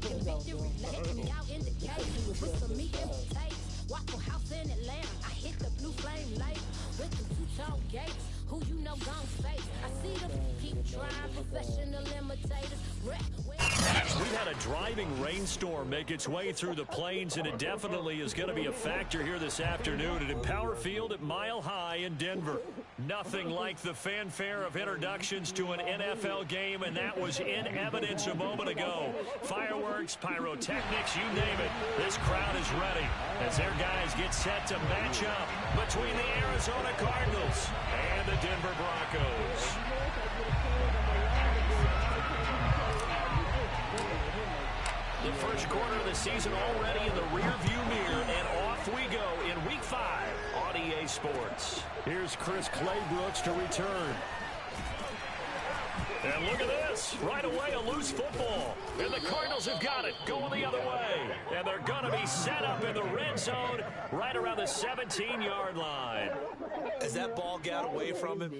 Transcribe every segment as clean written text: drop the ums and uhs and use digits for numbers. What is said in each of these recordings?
making victory. Let me out in the cave with some meat and potatoes. Waffle House in Atlanta. I hit the blue flame later with the two-tone gates. Who you know gon' face? I see them keep trying, professional imitators. We've had a driving rainstorm make its way through the plains, and it definitely is going to be a factor here this afternoon at Empower Field at Mile High in Denver. Nothing like the fanfare of introductions to an NFL game, and that was in evidence a moment ago. Fireworks, pyrotechnics, you name it. This crowd is ready as their guys get set to match up between the Arizona Cardinals and the Denver Broncos. The first quarter of the season already in the rearview mirror, and off we go in Week 5 on EA Sports. Here's Chris Claybrooks to return. And look at this. Right away, a loose football. And the Cardinals have got it going the other way. And they're going to be set up in the red zone right around the 17-yard line. As that ball got away from him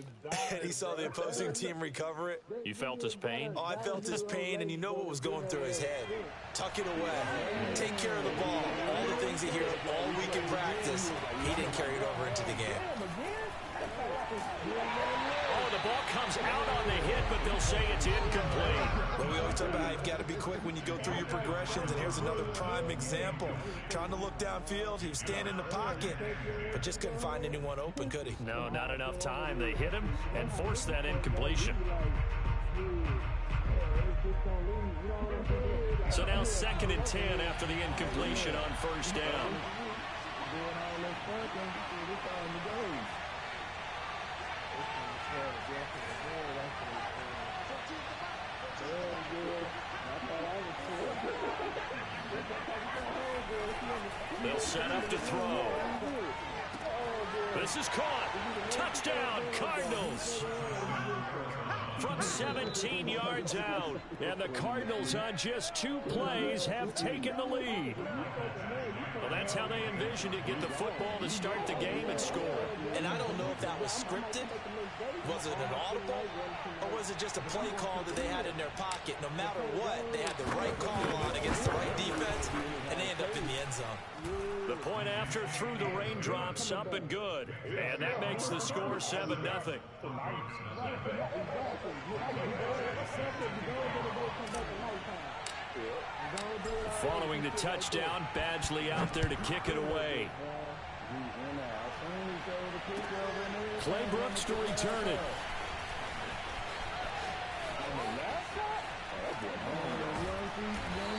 and he saw the opposing team recover it. You felt his pain? Oh, I felt his pain, and you know what was going through his head. Tuck it away. Take care of the ball. All the things he heard all week in practice, he didn't carry it over into the game. Oh, the ball comes out on the hit, but they'll say it's incomplete. Well, we always talk about how you've got to be quick when you go through your progressions, and here's another prime example. Trying to look downfield, he was standing in the pocket, but just couldn't find anyone open, could he? No, not enough time. They hit him and forced that incompletion. So now 2nd and 10 after the incompletion on first down. They'll set up to throw. This is caught. Touchdown, Cardinals. From 17 yards out. And the Cardinals on just 2 plays have taken the lead. Well, that's how they envisioned it. Get the football to start the game and score. And I don't know if that was scripted. Was it an audible? Or was it just a play call that they had in their pocket? No matter what, they had the right call on against the right defense, and they end up in the end zone. The point after through the raindrops, up and good. And that makes the score 7-0. Following the touchdown, Badgley out there to kick it away. Claybrooks to return it.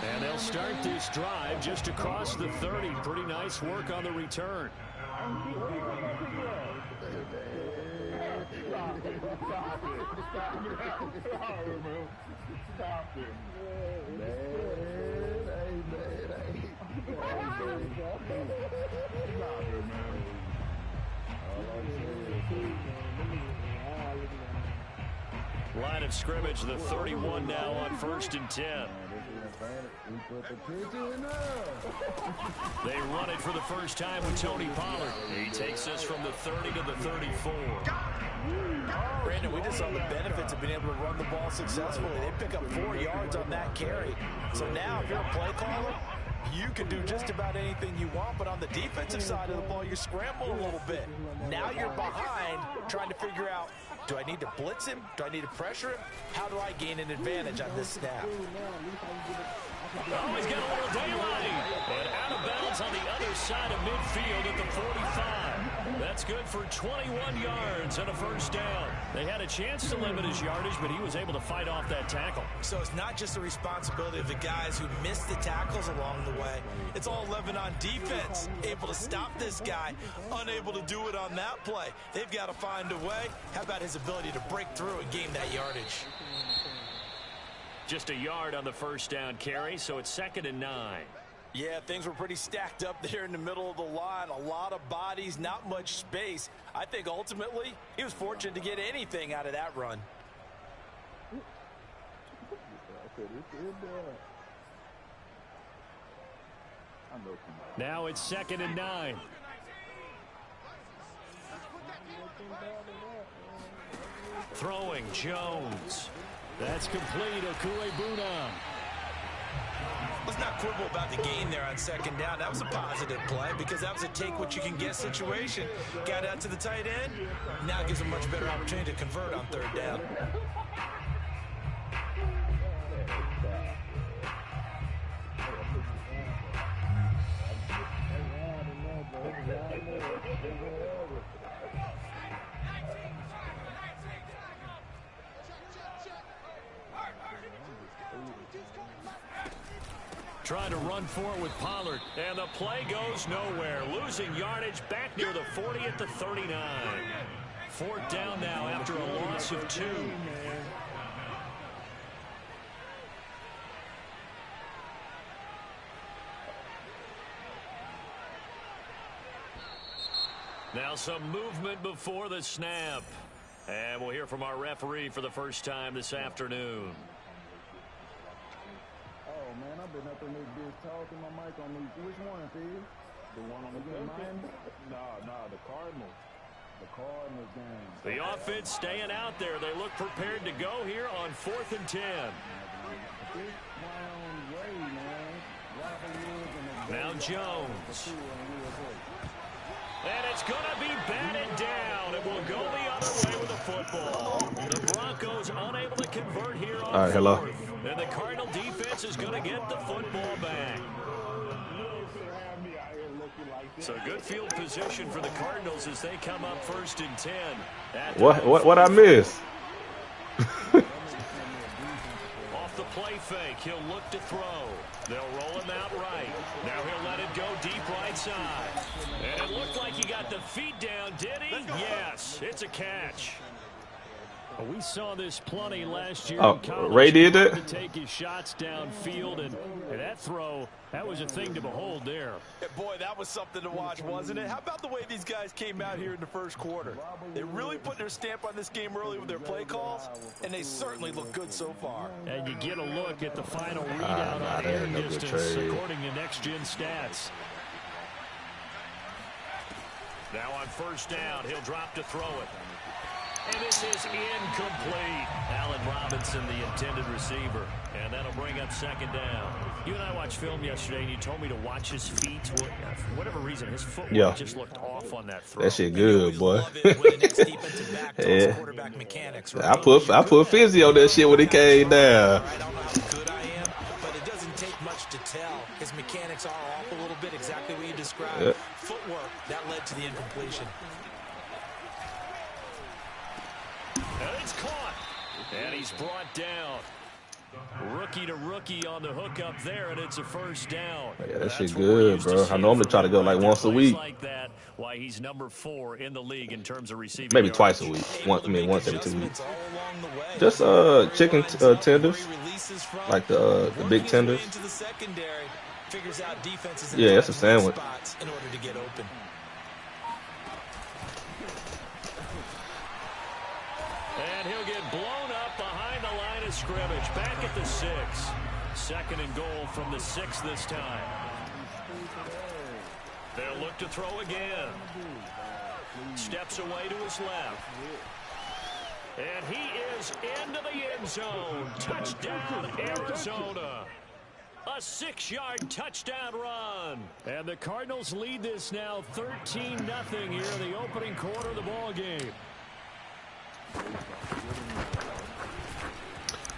And they'll start this drive just across the 30. Pretty nice work on the return. Line of scrimmage, the 31 now on 1st and 10. They run it for the first time with Tony Pollard. He takes us from the 30 to the 34. Brandon, we just saw the benefits of being able to run the ball successfully. They pick up 4 yards on that carry. So now if you're a play caller, you can do just about anything you want, but on the defensive side of the ball, you're scrambling a little bit. Now you're behind trying to figure out, do I need to blitz him? Do I need to pressure him? How do I gain an advantage on this snap? Oh, he's got a little daylight. And out of bounds on the other side of midfield at the 45. That's good for 21 yards and a first down. They had a chance to limit his yardage, but he was able to fight off that tackle. So it's not just the responsibility of the guys who missed the tackles along the way. It's all 11 on defense, able to stop this guy, unable to do it on that play. They've got to find a way. How about his ability to break through and gain that yardage? Just a yard on the first down carry, so it's 2nd and 9. Yeah, things were pretty stacked up there in the middle of the line. A lot of bodies, not much space. I think ultimately he was fortunate to get anything out of that run. Now it's 2nd and 9. Throwing Jones. That's complete. Okuebuna. quibble about the gain there on second down. That was a positive play because that was a take-what-you-can-get situation. Got out to the tight end. Now gives a much better opportunity to convert on third down. Trying to run for it with Pollard, and the play goes nowhere. Losing yardage back near the 40 at the 39. Fourth down now after a loss of 2. Now some movement before the snap. And we'll hear from our referee for the first time this afternoon. Oh, man, I've been up in this bitch talking my mic on these. Which one, Steve? The one on the game? No, the Cardinals. The Cardinals game. The offense staying out there. They look prepared to go here on 4th and 10. Now Jones. And it's going to be batted down. It will go the other way with the football. The Broncos unable to convert here on 4th. Hello. And the Cardinal defense is going to get the football back. So good field position for the Cardinals as they come up 1st and 10. What I miss? Off the play fake, he'll look to throw. They'll roll him out right. Now he'll let it go deep right side. And it looked like he got the feet down, did he? Yes, it's a catch. We saw this plenty last year. Oh, Ray did it. To take his shots downfield, and that throw, that was a thing to behold there. Yeah, boy, that was something to watch, wasn't it? How about the way these guys came out here in the first quarter? They really put their stamp on this game early with their play calls, and they certainly look good so far. And you get a look at the final readout on air distance, according to Next Gen Stats. Now on 1st down, he'll drop to throw it. And this is incomplete. Allen Robinson, the intended receiver. And that'll bring up 2nd down. You and I watched film yesterday, and you told me to watch his feet. Well, for whatever reason, his footwork just looked off on that throw. That shit good, boy. Yeah. I put Fizzy on that shit when it came down. But it doesn't take much to tell. His mechanics are off a little bit, exactly what you described. Yep. Footwork, that led to the incompletion. And it's caught. And he's brought down. Rookie to rookie on the hook up there, and it's a 1st down. Yeah, that shit good, bro. I normally try to go like once a week. Like that, why he's number 4 in the league in terms of receiving. Maybe twice a week. Once every 2 weeks. Just chicken tenders, like the big tenders. Yeah, it's a sandwich. In order to get open. And he'll get blown up behind the line of scrimmage. Back at the 6. 2nd and goal from the 6 this time. They'll look to throw again. Steps away to his left. And he is into the end zone. Touchdown, Arizona. A 6-yard touchdown run. And the Cardinals lead this now 13-0 here in the opening quarter of the ball game.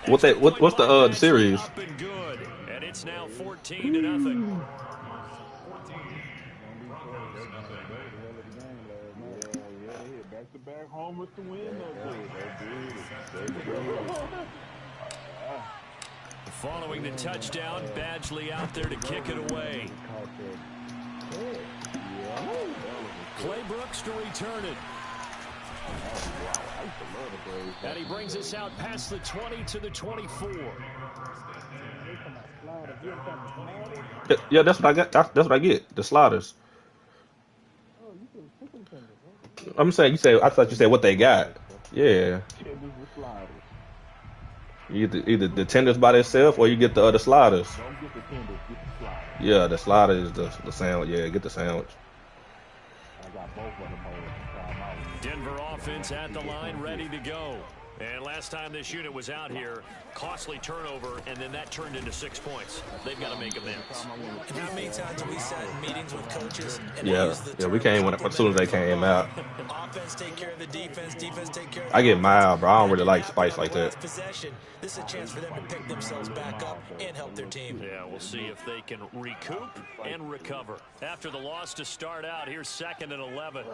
What's the series? Up and good. And it's now 14-0. Back home with the win. Following the touchdown, Badgley out there to kick it away. Clay Brooks to return it. And he brings us out past the 20 to the 24. Yeah, that's what I got. That's what I get. The sliders. I'm saying I thought you said what they got. Yeah. You get either the tenders by themselves or you get the other sliders. Yeah, the slider is the sandwich. Yeah, get the sandwich. Denver offense at the line, ready to go. And last time this unit was out here, costly turnover, and then that turned into 6 points. They've got to make amends. And how many times have we sat in meetings with coaches and Yeah, we came as soon as they came out. Offense take care of the defense take care of the I get mild, bro. I don't really like offense. spice like that. Possession. This is a chance for them to pick themselves back up and help their team. Yeah, we'll see if they can recoup and recover. After the loss to start out, here's 2nd and 11.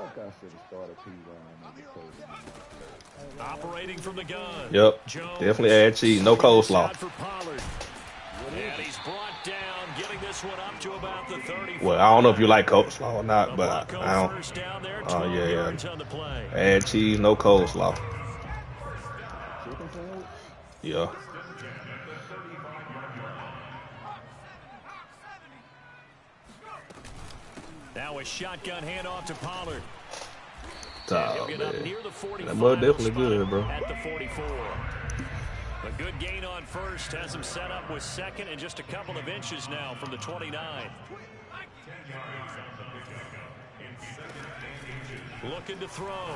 Operating from the gun. Yep. Jones. Definitely add cheese. No coleslaw. And he's brought down, getting this one up to about the 30. Well, I don't know if you like coleslaw or not, but I don't. First down there, Oh, yeah. yards on the play. Add cheese, no coleslaw. Yeah. Now a shotgun handoff to Pollard. Oh, He'll get up near the 45. that mud definitely good, bro. At the 44. A good gain on first has him set up with 2nd and just a couple of inches now from the 29. Looking to throw.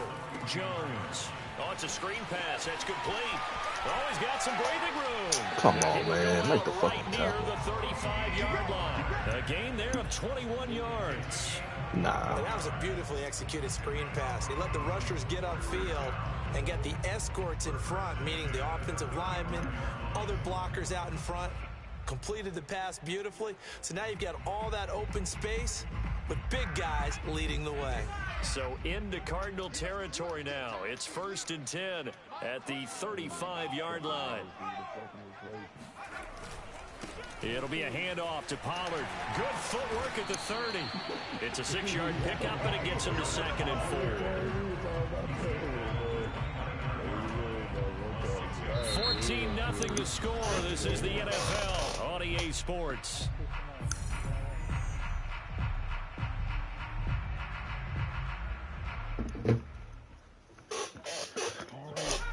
Jones. Oh, it's a screen pass. That's complete. Oh, he's got some breathing room. Come on, man. Make the fucking near tackle. the 35-yard line. A gain there of 21 yards. Nah. That was a beautifully executed screen pass. He let the rushers get upfield and get the escorts in front, meaning the offensive linemen, other blockers out in front. Completed the pass beautifully. So now you've got all that open space with big guys leading the way. So into Cardinal territory now. It's 1st and 10 at the 35-yard line. It'll be a handoff to Pollard. Good footwork at the 30. It's a 6-yard pickup, and it gets him to 2nd and 4. 14-0 to score. This is the NFL on EA Sports.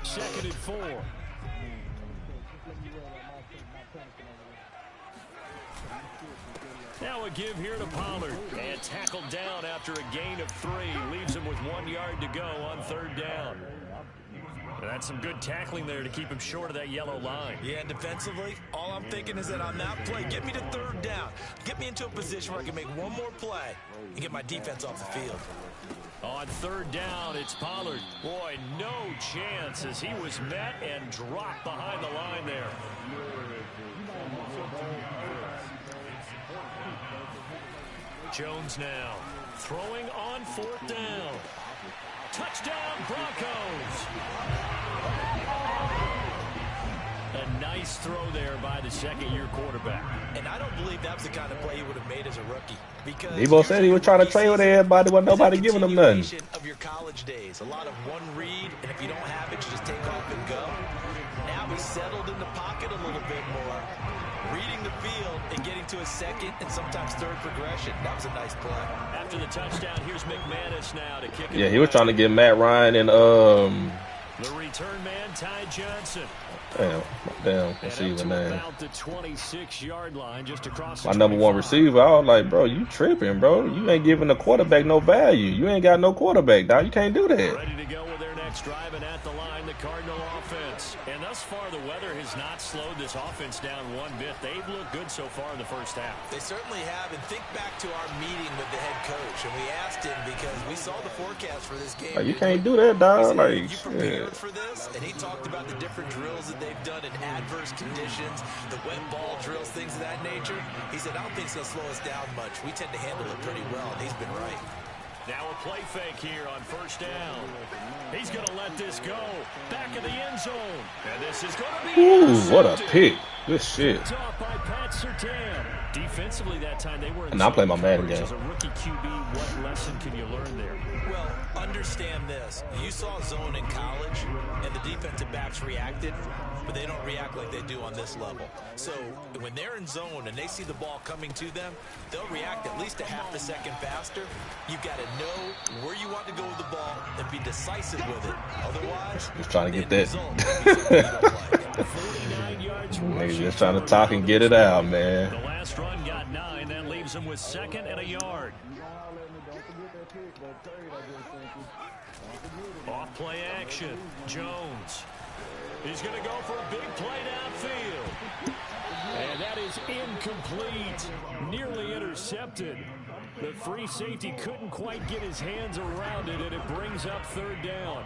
Second and 4. Now a give here to Pollard. And tackled down after a gain of 3. Leaves him with 1 yard to go on 3rd down. That's some good tackling there to keep him short of that yellow line. Yeah, and defensively, all I'm thinking is that on that play, get me to 3rd down. Get me into a position where I can make one more play and get my defense off the field. On 3rd down, it's Pollard. Boy, no chance as he was met and dropped behind the line there. Jones now throwing on 4th down. Touchdown, Broncos. A nice throw there by the 2nd-year quarterback. And I don't believe that was the kind of play he would have made as a rookie. Because Debo said he was trying to trade with everybody, but nobody giving him nothing. Of your college days, a lot of one read, and if you don't have it, you just take off and go. Now he's settled in the pocket a little bit more, reading the field and getting to a 2nd and sometimes 3rd progression. That was a nice play. After the touchdown, here's McManus now to kick it. Yeah, he was trying to get Matt Ryan and the return man, Ty Johnson. Damn, receiver name. About the 26-yard line, just across My number 1 receiver. I was like, bro, you tripping, bro. You ain't giving the quarterback no value. You ain't got no quarterback, dog. You can't do that. Ready to go with their next drive, and at the line, the Cardinal offense. And thus far, the weather has not slowed this offense down one bit. They've looked good so far in the first half. They certainly have. And think back to our meeting with the head coach, and we asked him because we saw the forecast for this game. Like, you can't do that, dog. Like, you prepared for this? And he talked about the different drills that they've done in adverse conditions, the wet ball drills, things of that nature. He said, I don't think it's going to slow us down much. We tend to handle it pretty well, and he's been right. Now a play fake here on 1st down. He's going to let this go. Back of the end zone. And this is going to be... Ooh, what a pick. Good shit. Off by Pat Surtain. Defensively that time, they were in And I play my Madden game. As a rookie QB, what lesson can you learn there? Well, understand this. You saw zone in college, and the defensive backs reacted, but they don't react like they do on this level. So when they're in zone and they see the ball coming to them, they'll react at least a half a second faster. You've got to know where you want to go with the ball and be decisive with it. Otherwise, just trying to get that. 49 yards Niggas just trying to talk and get it out, man. The last run got 9. That leaves him with 2nd and a yard. Off play action. Jones. He's going to go for a big play downfield. And that is incomplete. Nearly intercepted. The free safety couldn't quite get his hands around it, and it brings up third down.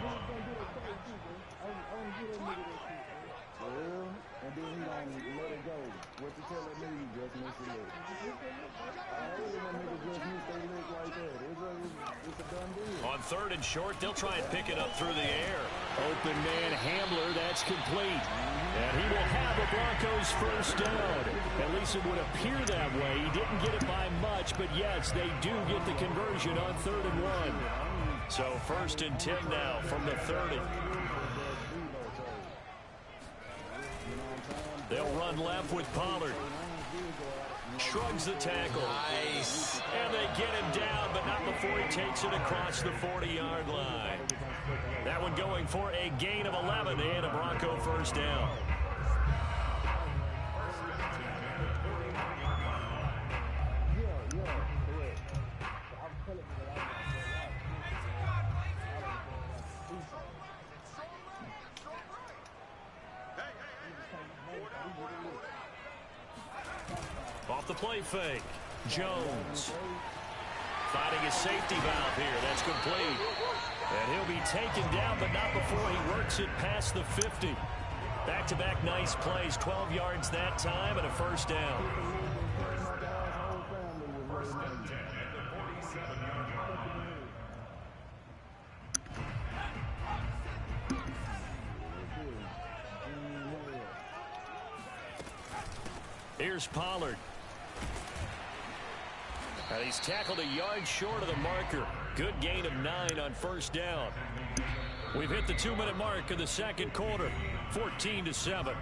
On third and short, they'll try and pick it up through the air. Open man Hamler, that's complete. And he will have a Broncos first down. At least it would appear that way. He didn't get it by much, but yes, they do get the conversion on 3rd and 1. So 1st and 10 now from the 30. They'll run left with Pollard. Shrugs the tackle. Nice. And they get him down, but not before he takes it across the 40-yard line. That one going for a gain of 11 and a Bronco first down. Off the play fake. Jones. Finding his safety valve here. That's complete. And he'll be taken down, but not before he works it past the 50. Back-to-back nice plays. 12 yards that time and a first down. Here's Pollard. And he's tackled a yard short of the marker. Good gain of 9 on first down. We've hit the 2-minute mark of the second quarter. 14-7.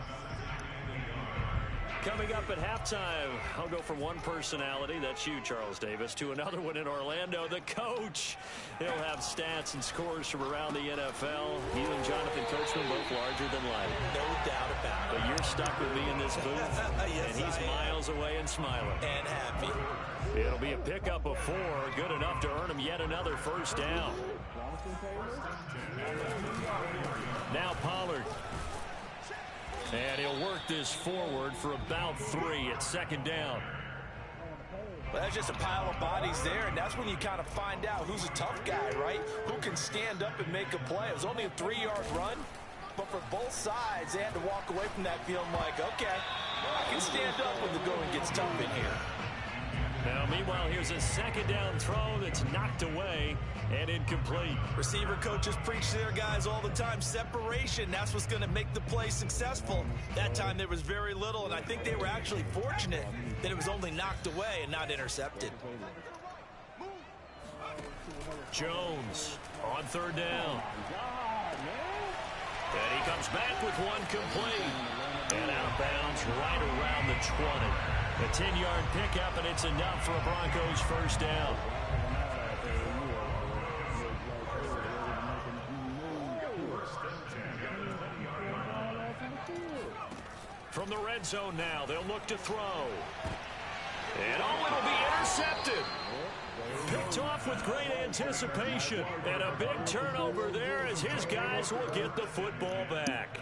Coming up at halftime, I'll go from one personality, that's you, Charles Davis, to another one in Orlando, the coach. He'll have stats and scores from around the NFL. You and Jonathan Coachman both larger than life. No doubt about it. But you're stuck with me in this booth, yes, and he's miles away and smiling. And happy. It'll be a pickup of 4, good enough to earn him yet another first down. Now Pollard. And he'll work this forward for about 3 at second down. Well, that's just a pile of bodies there, and that's when you kind of find out who's a tough guy, right? Who can stand up and make a play. It was only a 3-yard run, but for both sides, they had to walk away from that feeling like, okay, I can stand up when the going gets tough in here. Now, meanwhile, here's a second down throw that's knocked away and incomplete. Receiver coaches preach to their guys all the time. Separation, that's what's going to make the play successful. That time there was very little, and I think they were actually fortunate that it was only knocked away and not intercepted. Jones on third down. And he comes back with one complete. And out of bounds right around the 20. A 10-yard pickup, and it's enough for a Broncos first down. From the red zone now, they'll look to throw. And it'll be intercepted. Picked off with great anticipation. And a big turnover there as his guys will get the football back.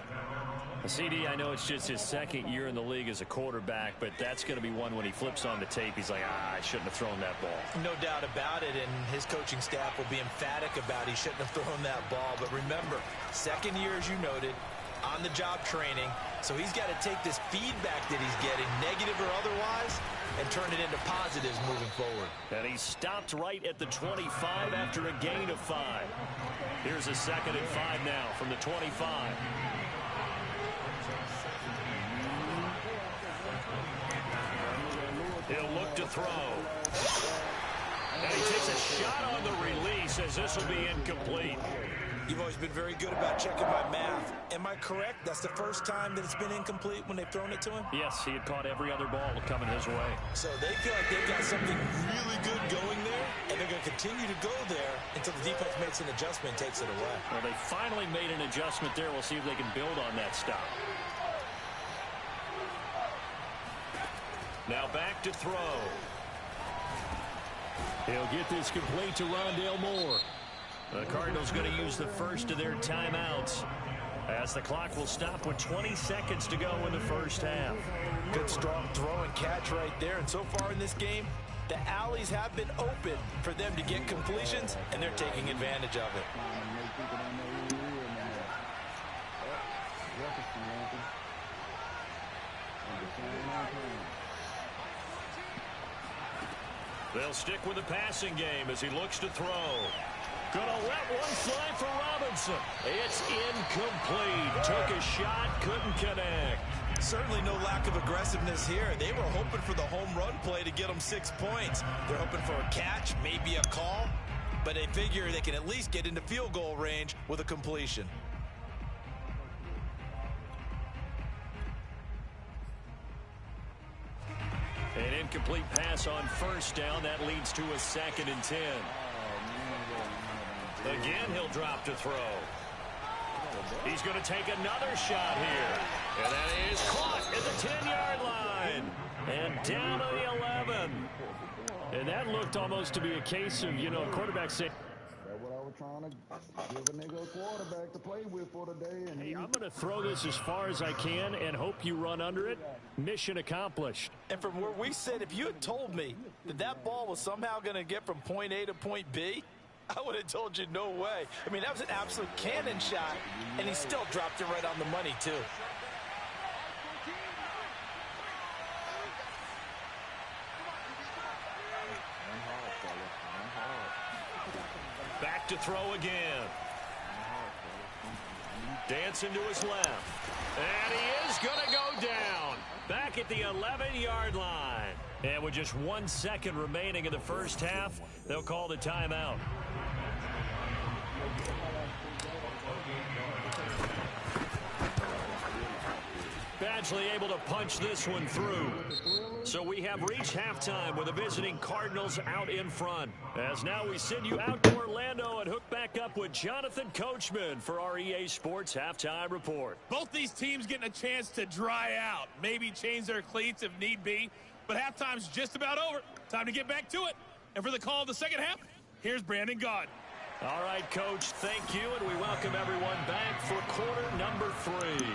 CD, I know it's just his second year in the league as a quarterback, but that's going to be one when he flips on the tape. He's like, I shouldn't have thrown that ball. No doubt about it, and his coaching staff will be emphatic about he shouldn't have thrown that ball. But remember, second year, as you noted, on-the-job training. So he's got to take this feedback that he's getting, negative or otherwise, and turn it into positives moving forward. And he stopped right at the 25 after a gain of 5. Here's a 2nd and 5 now from the 25. He'll look to throw. And he takes a shot on the release as this will be incomplete. You've always been very good about checking my math. Am I correct? That's the first time that it's been incomplete when they've thrown it to him? Yes, he had caught every other ball coming his way. So they feel like they've got something really good going there, and they're going to continue to go there until the defense makes an adjustment and takes it away. Well, they finally made an adjustment there. We'll see if they can build on that stop. Now back to throw. He'll get this complete to Rondale Moore. The Cardinals going to use the first of their timeouts, as the clock will stop with 20 seconds to go in the first half. Good strong throw and catch right there. And so far in this game, the alleys have been open for them to get completions, and they're taking advantage of it. They'll stick with the passing game as he looks to throw. Gonna let one fly for Robinson. It's incomplete. Took a shot, couldn't connect. Certainly no lack of aggressiveness here. They were hoping for the home run play to get them 6 points. They're hoping for a catch, maybe a call, but they figure they can at least get into field goal range with a completion. An incomplete pass on first down. That leads to a 2nd and 10. Again, he'll drop to throw. He's going to take another shot here. And that is caught at the 10-yard line. And down to the 11. And that looked almost to be a case of, quarterback saying, that's what I was trying to give a nigga a quarterback to play with for the day. And hey, I'm going to throw this as far as I can and hope you run under it. Mission accomplished. And from where we sit, if you had told me that that ball was somehow going to get from point A to point B, I would have told you no way. I mean, that was an absolute cannon shot, and he still dropped it right on the money, too. Back to throw again. Dancing to his left. And he is going to go down. Back at the 11-yard line. And with just 1 second remaining in the first half, they'll call the timeout. Badgley able to punch this one through. So we have reached halftime with the visiting Cardinals out in front. As now we send you out to Orlando and hook back up with Jonathan Coachman for our EA Sports Halftime Report. Both these teams getting a chance to dry out, maybe change their cleats if need be. But halftime's just about over. Time to get back to it. And for the call of the second half, here's Brandon Gaud. All right, Coach, thank you, and we welcome everyone back for quarter number 3.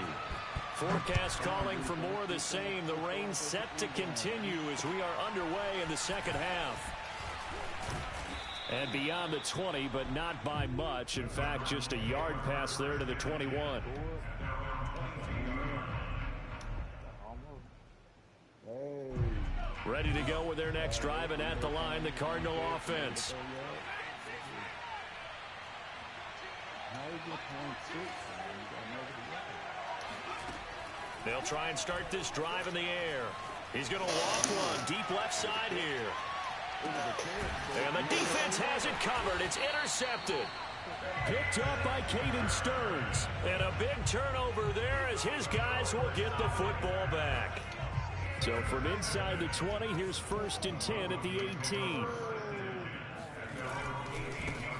Forecast calling for more of the same. The rain set to continue as we are underway in the second half. And beyond the 20, but not by much. In fact, just a yard pass there to the 21. Ready to go with their next drive, and at the line, the Cardinal offense. They'll try and start this drive in the air. He's going to loft one deep left side here. And the defense has it covered. It's intercepted. Picked up by Caden Stearns. And a big turnover there as his guys will get the football back. So from inside the 20, here's 1st and 10 at the 18.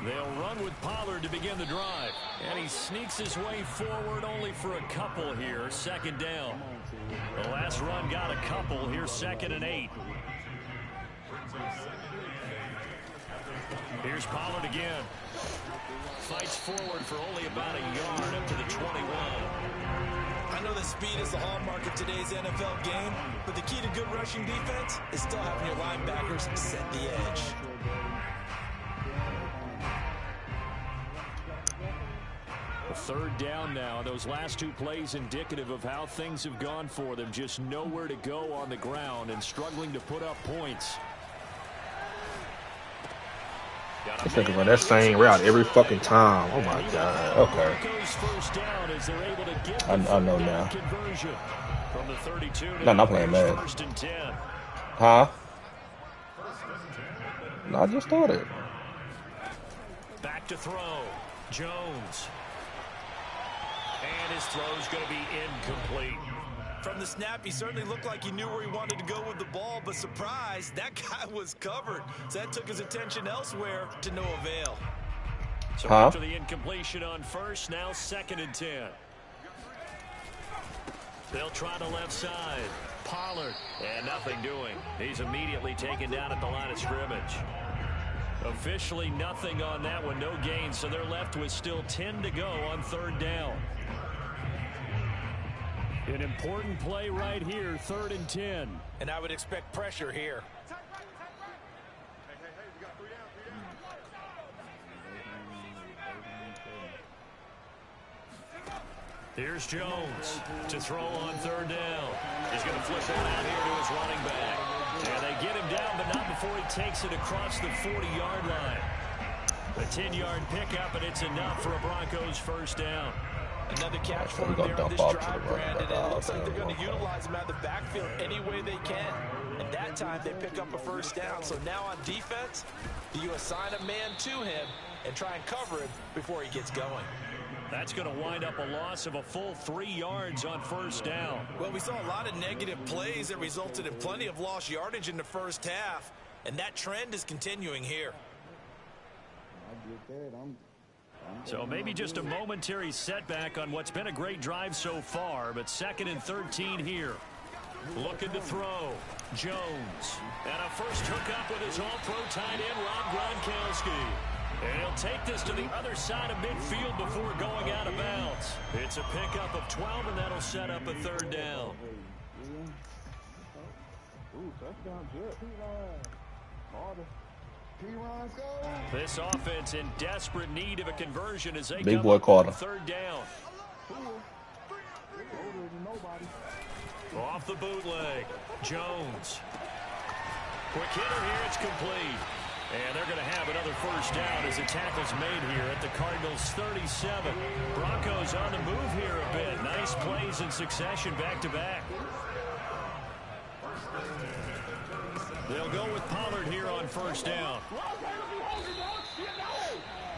They'll run with Pollard to begin the drive. And he sneaks his way forward only for a couple here. 2nd down. The last run got a couple. Here's 2nd and 8. Here's Pollard again. Fights forward for only about a yard up to the 21. I know that speed is the hallmark of today's NFL game, but the key to good rushing defense is still having your linebackers set the edge. A 3rd down now. Those last 2 plays indicative of how things have gone for them. Just nowhere to go on the ground and struggling to put up points. I think about that same route every fucking time. Oh my god. Okay. I know now. No, not playing Madden. Huh? No, I just started. Back to throw. Jones. And his throw's going to be incomplete. From the snap, he certainly looked like he knew where he wanted to go with the ball, but surprise, that guy was covered. So that took his attention elsewhere to no avail. So after the incompletion on first, now 2nd and 10. They'll try the left side. Pollard. And nothing doing. He's immediately taken down at the line of scrimmage. Officially nothing on that one. No gain. So they're left with still 10 to go on 3rd down. An important play right here, 3rd and 10. And I would expect pressure here. Here's Jones to throw on 3rd down. He's going to flip it out here to his running back. And they get him down, but not before he takes it across the 40-yard line. A 10-yard pickup, and it's enough for a Broncos 1st down. Another catch for him there on this drive, Brandon. It looks like they're going to utilize him out of the backfield any way they can. And that time they pick up a 1st down. So now on defense, you assign a man to him and try and cover him before he gets going. That's going to wind up a loss of a full 3 yards on 1st down. Well, we saw a lot of negative plays that resulted in plenty of lost yardage in the 1st half. And that trend is continuing here. So maybe just a momentary setback on what's been a great drive so far, but 2nd and 13 here. Looking to throw. Jones. And a first hookup with his all-pro tight end, Rob Gronkowski. And he'll take this to the other side of midfield before going out of bounds. It's a pickup of 12, and that'll set up a 3rd down. This offense in desperate need of a conversion as they Big come boy up Carter. with 3rd down. Off the bootleg. Jones. Quick hitter here. It's complete. And they're going to have another 1st down as the tackle's made here at the Cardinals' 37. Broncos on the move here a bit. Nice plays in succession back-to-back. They'll go with Pollard here on 1st down.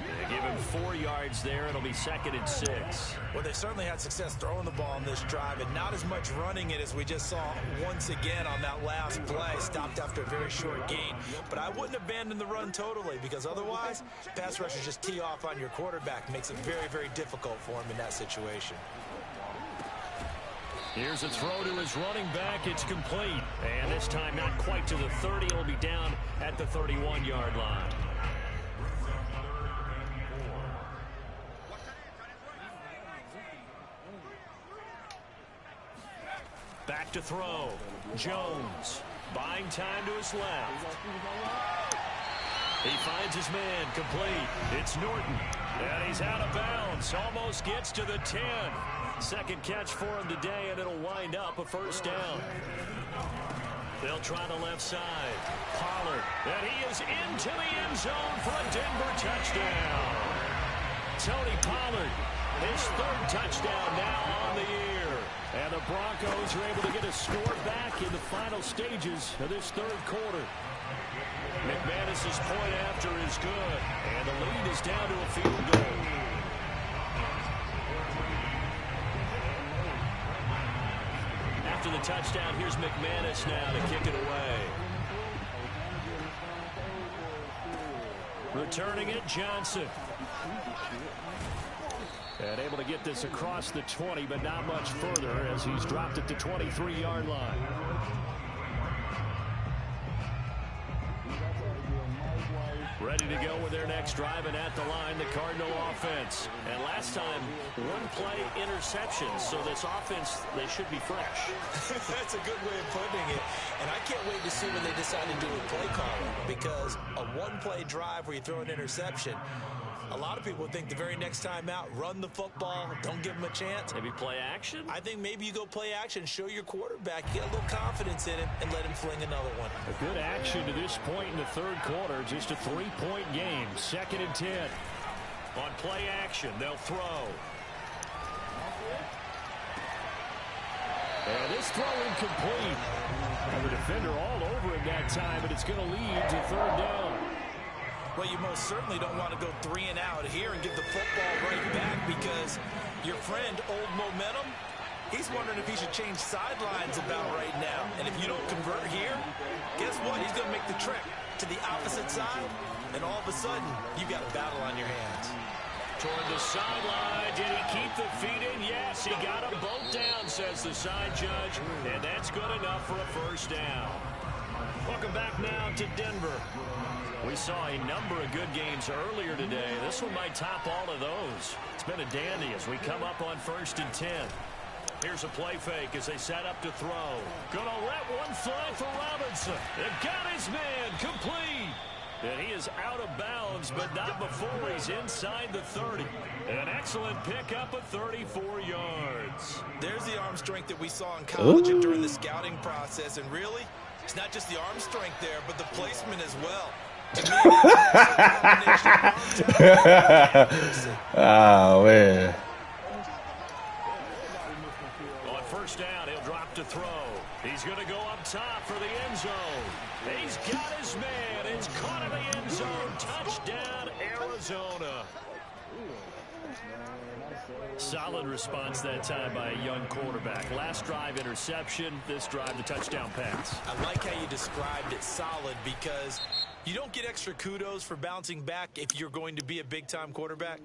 They give him 4 yards there. It'll be 2nd and 6. Well, they certainly had success throwing the ball on this drive and not as much running it as we just saw once again on that last play. Stopped after a very short gain. But I wouldn't abandon the run totally because otherwise, pass rushers just tee off on your quarterback. Makes it very, very difficult for him in that situation. Here's a throw to his running back. It's complete. And this time not quite to the 30. It'll be down at the 31-yard line. Back to throw. Jones buying time to his left. He finds his man complete. It's Norton. And he's out of bounds. Almost gets to the 10. 2nd catch for him today, and it'll wind up a 1st down. They'll try the left side. Pollard. And he is into the end zone for a Denver touchdown. Tony Pollard, his 3rd touchdown now on the year. And the Broncos are able to get a score back in the final stages of this 3rd quarter. McManus's point after is good. And the lead is down to a field goal. After the touchdown, here's McManus now to kick it away. Returning it, Johnson. And able to get this across the 20, but not much further as he's dropped at the 23-yard line. Ready to go with their next drive, and at the line, the Cardinal offense. And last time, 1-play interception, so this offense, they should be fresh. That's a good way of putting it. And I can't wait to see what they decide to do with play calling, because a 1-play drive where you throw an interception, a lot of people think the very next time out, run the football, don't give them a chance. Maybe play action? I think maybe you go play action, show your quarterback, get a little confidence in him, and let him fling another one. A good action to this point in the 3rd quarter. Just a 3-point game. 2nd and 10. On play action, they'll throw. And this throw incomplete. And the defender all over him that time, but it's going to lead to 3rd down. Well, you most certainly don't want to go 3 and out here and give the football right back because your friend, Old Momentum, he's wondering if he should change sidelines about right now. And if you don't convert here, guess what? He's going to make the trek to the opposite side, and all of a sudden, you've got a battle on your hands. Toward the sideline. Did he keep the feet in? Yes, he got them both down, says the side judge. And that's good enough for a first down. Welcome back now to Denver. We saw a number of good games earlier today. This one might top all of those. It's been a dandy as we come up on 1st and 10. Here's a play fake as they set up to throw. Gonna let one fly for Robinson. They've got his man complete. And he is out of bounds, but not before he's inside the 30. An excellent pickup of 34 yards. There's the arm strength that we saw in college and during the scouting process. And really, it's not just the arm strength there, but the placement as well. Oh, man. On first down, he'll drop to throw. He's going to go up top for the end zone. He's got his man. It's caught in the end zone. Touchdown, Arizona. Solid response that time by a young quarterback. Last drive, interception. This drive, the touchdown pass. I like how you described it, solid, because you don't get extra kudos for bouncing back if you're going to be a big-time quarterback.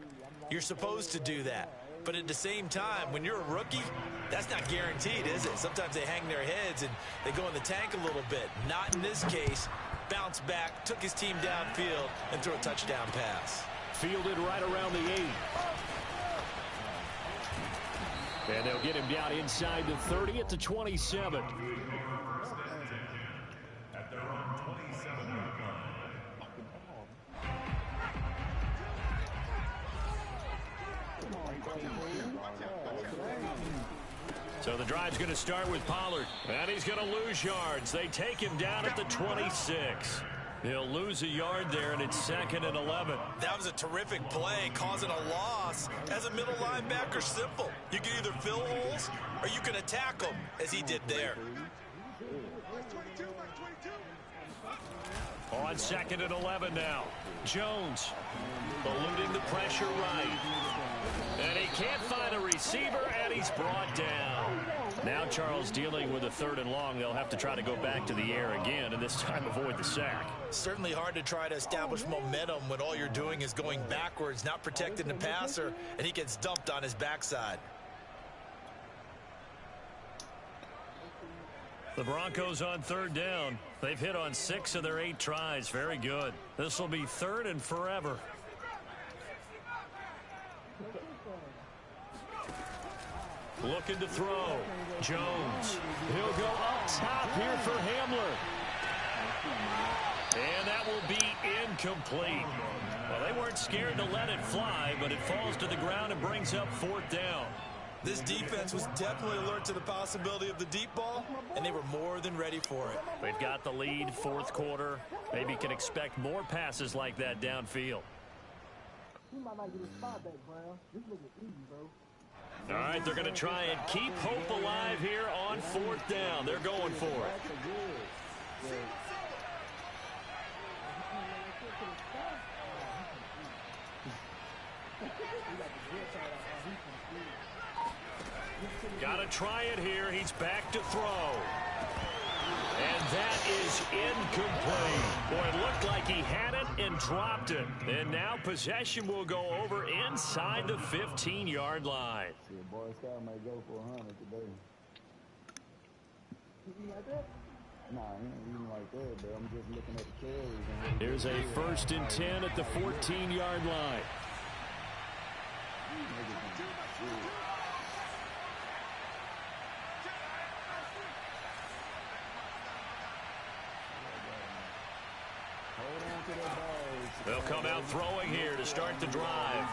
You're supposed to do that. But at the same time, when you're a rookie, that's not guaranteed, is it? Sometimes they hang their heads and they go in the tank a little bit. Not in this case. Bounced back, took his team downfield, and threw a touchdown pass. Fielded right around the 8. And they'll get him down inside the 30 at the 27. So the drive's going to start with Pollard. And he's going to lose yards. They take him down at the 26. He'll lose a yard there, and it's 2nd and 11. That was a terrific play, causing a loss. As a middle linebacker, simple. You can either fill holes or you can attack them, as he did there. On 2nd and 11 now. Jones eluding the pressure right. And he can't find a receiver, and he's brought down. Now Charles dealing with a 3rd and long. They'll have to try to go back to the air again, and this time avoid the sack. Certainly hard to try to establish momentum when all you're doing is going backwards, not protecting the passer, and he gets dumped on his backside. The Broncos on 3rd down. They've hit on 6 of their 8 tries. Very good. This will be 3rd and forever. Looking to throw. Jones. He'll go up top here for Hamler. And that will be incomplete. Well, they weren't scared to let it fly, but it falls to the ground and brings up 4th down. This defense was definitely alert to the possibility of the deep ball, and they were more than ready for it. They've got the lead, 4th quarter. Maybe can expect more passes like that downfield. All right, they're going to try and keep hope alive here on 4th down. They're going for it. Got to try it here. He's back to throw. And that is incomplete. Boy, it looked like he had it and dropped it. And now possession will go over inside the 15-yard line. Boy, Scott might go for 100 today. Nah, he ain't even like that, but I'm just looking at the carries. Here's a 1st and 10 at the 14-yard line. They'll come out throwing here to start the drive.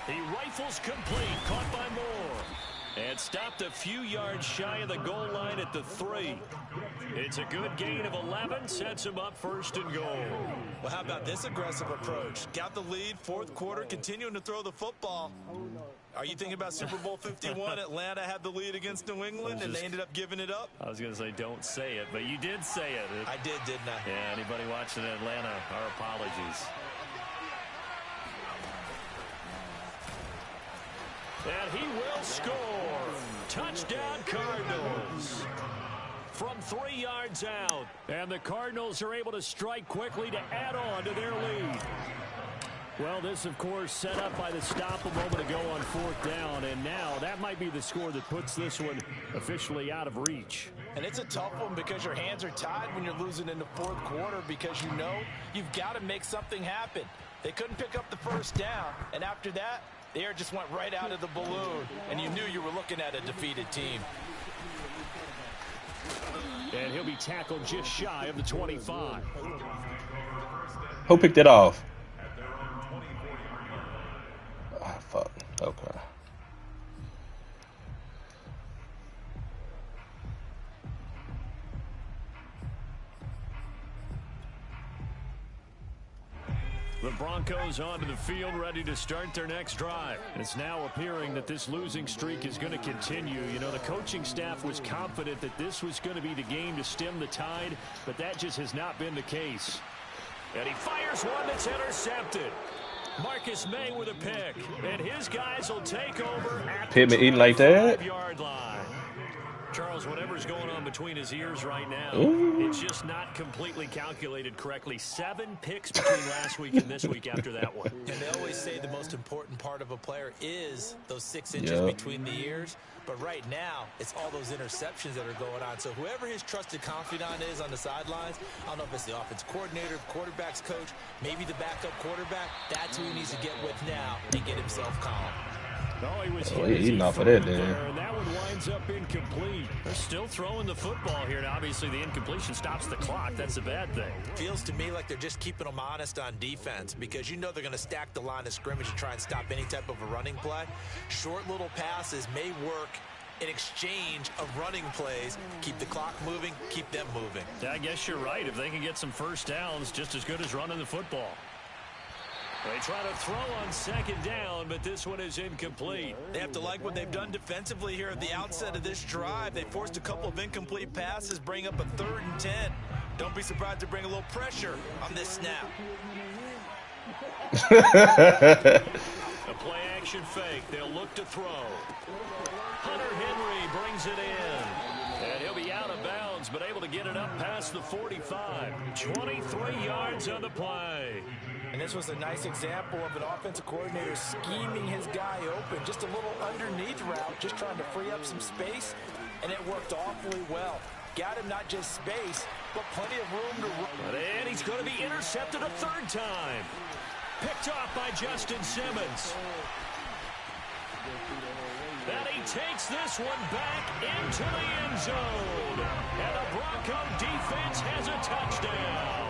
He rifles complete, caught by Moore. And stopped a few yards shy of the goal line at the 3. It's a good gain of 11, sets him up 1st and goal. Well, how about this aggressive approach? Got the lead, 4th quarter, continuing to throw the football. Are you thinking about Super Bowl 51? Atlanta had the lead against New England, and they ended up giving it up? I was going to say don't say it, but you did say it. I did, didn't I? Yeah, anybody watching Atlanta, our apologies. And he will score. Touchdown, Cardinals. From 3 yards out. And the Cardinals are able to strike quickly to add on to their lead. Well, this, of course, set up by the stop a moment ago on 4th down, and now that might be the score that puts this one officially out of reach. And it's a tough one because your hands are tied when you're losing in the 4th quarter because you know you've got to make something happen. They couldn't pick up the first down, and after that, the air just went right out of the balloon, and you knew you were looking at a defeated team. And he'll be tackled just shy of the 25. Who picked it off? Ah, fuck. Okay. The Broncos onto the field, ready to start their next drive. And it's now appearing that this losing streak is going to continue. You know, the coaching staff was confident that this was going to be the game to stem the tide, but that just has not been the case. And he fires one that's intercepted. Marcus May with a pick, and his guys will take over at the Pittman eating like that? 25-yard line. Charles, whatever's going on between his ears right now, Ooh. it's just not completely calculated correctly. 7 picks between last week and this week after that one. And they always say the most important part of a player is those 6 inches between the ears. But right now, it's all those interceptions that are going on. So whoever his trusted confidant is on the sidelines, I don't know if it's the offense coordinator, quarterback's coach, maybe the backup quarterback, that's who he needs to get with now and get himself calm. Oh, he was eating off of that, there, and that one winds up incomplete. They're still throwing the football here. Now, obviously, the incompletion stops the clock. That's a bad thing. Feels to me like they're just keeping them honest on defense because you know they're going to stack the line of scrimmage and try and stop any type of a running play. Short little passes may work in exchange of running plays. Keep the clock moving, keep them moving. I guess you're right. If they can get some first downs, just as good as running the football. They try to throw on 2nd down, but this one is incomplete. They have to like what they've done defensively here at the outset of this drive. They forced a couple of incomplete passes, bring up a 3rd and 10. Don't be surprised to bring a little pressure on this snap. A play-action fake. They'll look to throw. Hunter Henry brings it in. And he'll be out of bounds, but able to get it up past the 45. 23 yards on the play. And this was a nice example of an offensive coordinator scheming his guy open. Just a little underneath route, just trying to free up some space, and it worked awfully well. Got him not just space, but plenty of room to run. And he's going to be intercepted a 3rd time. Picked off by Justin Simmons. And he takes this one back into the end zone. And the Bronco defense has a touchdown.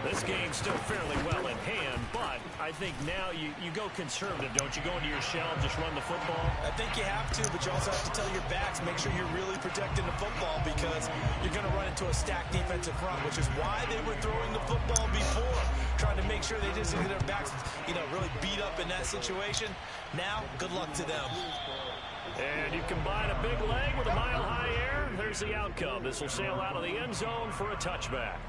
This game's still fairly well in hand, but I think now you go conservative, don't you? Go into your shell and just run the football? I think you have to, but you also have to tell your backs, make sure you're really protecting the football because you're going to run into a stacked defensive front, which is why they were throwing the football before, trying to make sure they just get their backs, really beat up in that situation. Now, good luck to them. And you combine a big leg with a mile-high air, there's the outcome. This will sail out of the end zone for a touchback.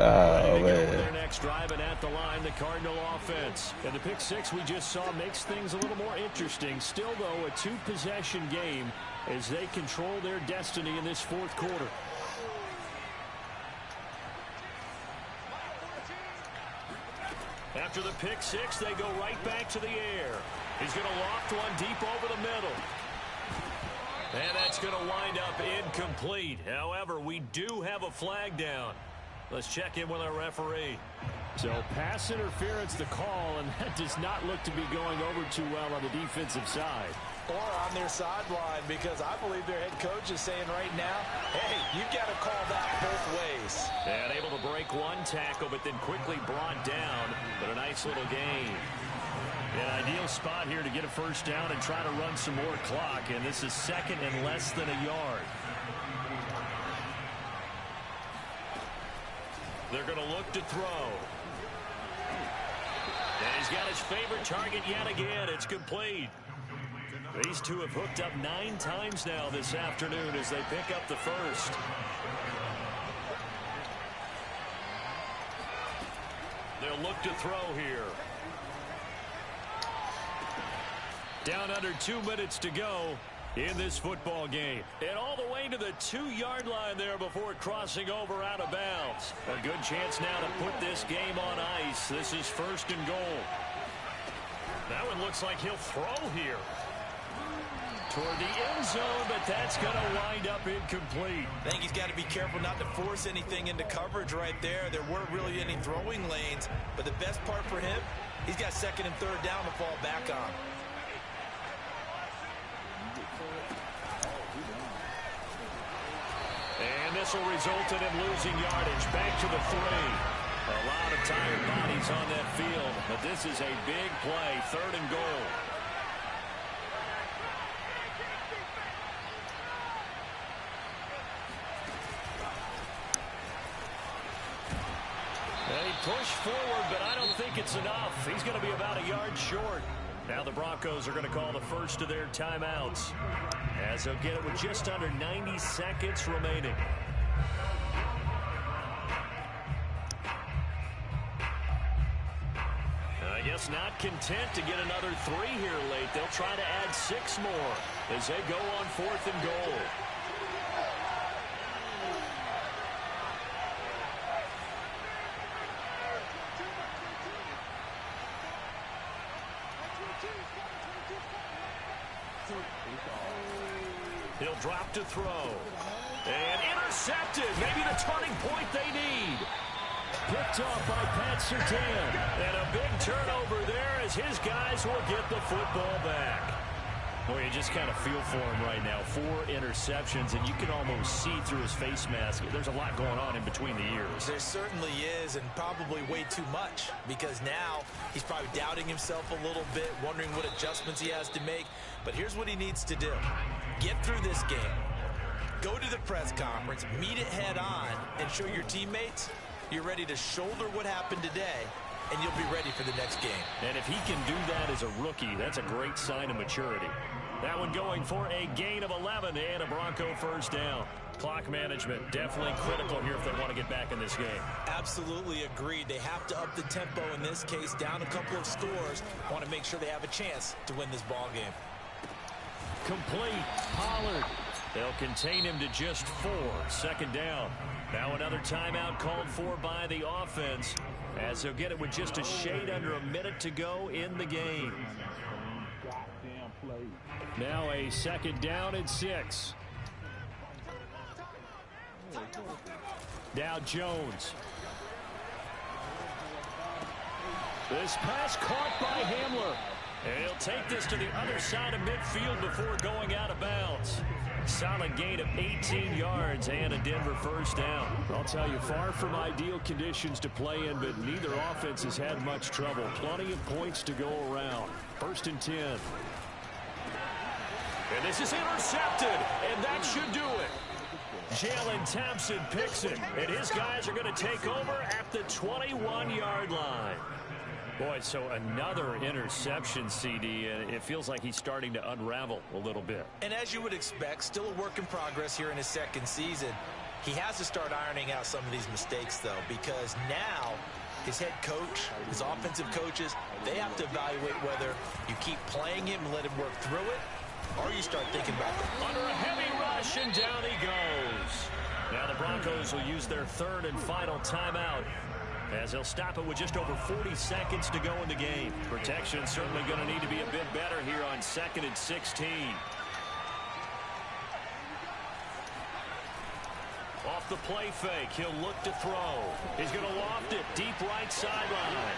Oh, man. Their next drive and at the line, the Cardinal offense. And the pick 6 we just saw makes things a little more interesting. Still, though, a 2-possession game as they control their destiny in this 4th quarter. After the pick 6, they go right back to the air. He's going to loft one deep over the middle. And that's going to wind up incomplete. However, we do have a flag down. Let's check in with our referee. So pass interference the call, and that does not look to be going over too well on the defensive side. Or on their sideline, because I believe their head coach is saying right now, hey, you've got to call that both ways. And able to break one tackle, but then quickly brought down. But a nice little gain. An ideal spot here to get a first down and try to run some more clock. And this is 2nd and less than a yard. They're going to look to throw. And he's got his favorite target yet again. It's complete. These two have hooked up 9 times now this afternoon as they pick up the first. They'll look to throw here. Down under 2 minutes to go. in this football game. And all the way to the 2-yard line there before crossing over out of bounds. A good chance now to put this game on ice. This is 1st and goal. That one looks like he'll throw here toward the end zone, but that's going to wind up incomplete. I think he's got to be careful not to force anything into coverage right there. There weren't really any throwing lanes, but the best part for him, he's got 2nd and 3rd down to fall back on. And this will result in him losing yardage. Back to the 3. A lot of tired bodies on that field, but this is a big play. 3rd and goal. They push forward, but I don't think it's enough. He's going to be about a yard short. Now the Broncos are going to call the first of their timeouts, as they'll get it with just under 90 seconds remaining. I guess not content to get another 3 here late. They'll try to add 6 more as they go on 4th and goal. He'll drop to throw. And intercepted. Maybe the turning point they need. Picked off by Pat Surtain. And a big turnover there as his guys will get the football back. Boy, you just kind of feel for him right now. 4 interceptions, and you can almost see through his face mask. There's a lot going on in between the ears. There certainly is, and probably way too much, because now he's probably doubting himself a little bit, wondering what adjustments he has to make. But here's what he needs to do. Get through this game. Go to the press conference, meet it head on, and show your teammates you're ready to shoulder what happened today, and you'll be ready for the next game. And if he can do that as a rookie, that's a great sign of maturity. That one going for a gain of 11 and a Bronco first down. Clock management definitely critical here if they want to get back in this game. Absolutely agreed. They have to up the tempo in this case, down a couple of scores. Want to make sure they have a chance to win this ball game. Complete. Pollard. They'll contain him to just 4. 2nd down. Now another timeout called for by the offense, as he'll get it with just a shade under a minute to go in the game. Now a 2nd down and 6. Now Jones. This pass caught by Hamler. And he'll take this to the other side of midfield before going out of bounds. Solid gain of 18 yards and a Denver first down. I'll tell you, far from ideal conditions to play in, but neither offense has had much trouble. Plenty of points to go around. 1st and 10. And this is intercepted, and that should do it. Jalen Thompson picks it, and his guys are going to take over at the 21-yard line. Boy, so another interception, CD, and it feels like he's starting to unravel a little bit. And as you would expect, still a work in progress here in his 2nd season. He has to start ironing out some of these mistakes, though, because now his head coach, his offensive coaches, they have to evaluate whether you keep playing him and let him work through it, or you start thinking about it. Under a heavy rush, and down he goes. Now the Broncos will use their 3rd and final timeout, as they'll stop it with just over 40 seconds to go in the game. Protection certainly going to need to be a bit better here on 2nd and 16. Off the play fake, he'll look to throw. He's going to loft it deep right sideline.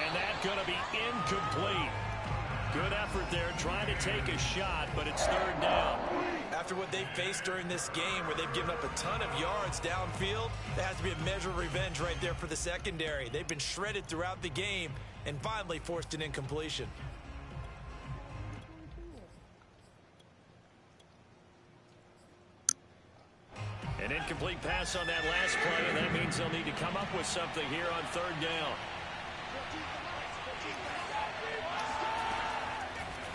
And that's going to be incomplete. Good effort there, trying to take a shot, but it's 3rd down. After what they've faced during this game, where they've given up a ton of yards downfield, there has to be a measure of revenge right there for the secondary. They've been shredded throughout the game and finally forced an incompletion. An incomplete pass on that last play, and that means they'll need to come up with something here on 3rd down.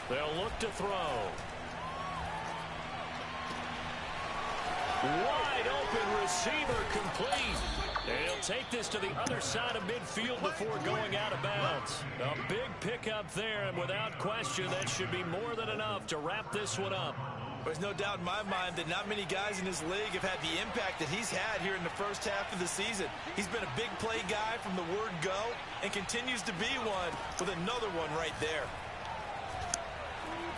They'll look to throw. Wide open receiver complete. And he'll take this to the other side of midfield before going out of bounds. A big pickup there, and without question, that should be more than enough to wrap this one up. There's no doubt in my mind that not many guys in this league have had the impact that he's had here in the first half of the season. He's been a big play guy from the word go and continues to be one with another one right there.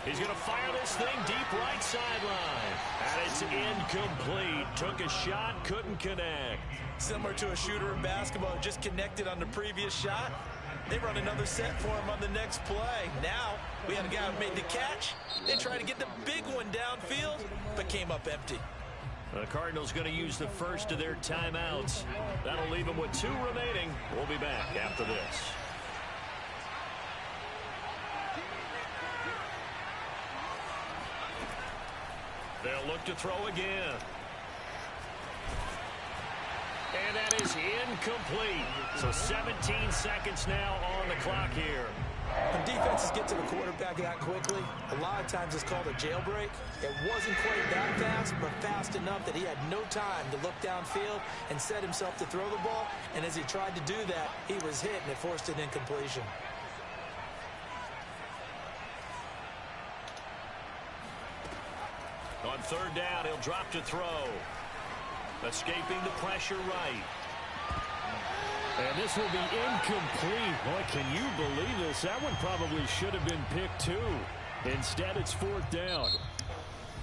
He's going to fire this thing deep right sideline. And it's incomplete. Took a shot, couldn't connect. Similar to a shooter in basketball who just connected on the previous shot. They run another set for him on the next play. Now, we had a guy who made the catch. They tried to get the big one downfield, but came up empty. The Cardinals going to use the first of their timeouts. That'll leave them with 2 remaining. We'll be back after this. They'll look to throw again. And that is incomplete. So 17 seconds now on the clock here. When defenses get to the quarterback that quickly, a lot of times it's called a jailbreak. It wasn't quite that fast, but fast enough that he had no time to look downfield and set himself to throw the ball. And as he tried to do that, he was hit, and it forced an incompletion. On third down, he'll drop to throw. Escaping the pressure right. And this will be incomplete. Boy, can you believe this? That one probably should have been picked too. Instead, it's 4th down.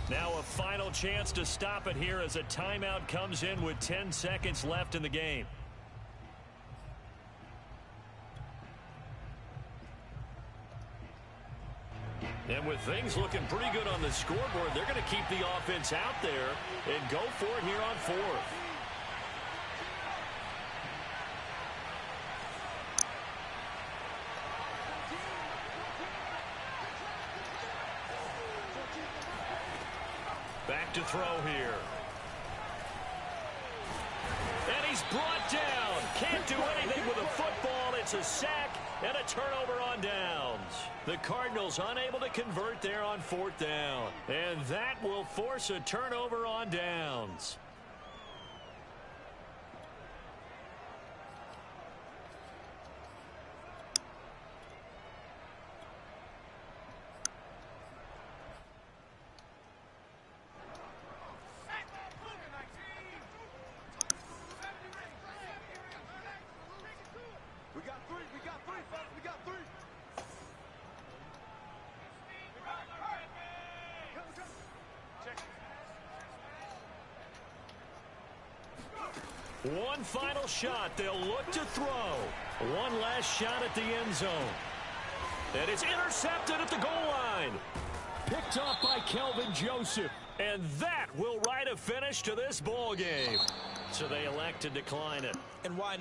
Now a final chance to stop it here as a timeout comes in with 10 seconds left in the game. And with things looking pretty good on the scoreboard, they're going to keep the offense out there and go for it here on 4th. Back to throw here. And he's brought down. Can't do anything with a football. It's a sack and a turnover on downs. The Cardinals unable to convert there on 4th down. And that will force a turnover on downs. One final shot. They'll look to throw. One last shot at the end zone. And it's intercepted at the goal line. Picked off by Kelvin Joseph. And that will write a finish to this ball game. So they elect to decline it. And why not?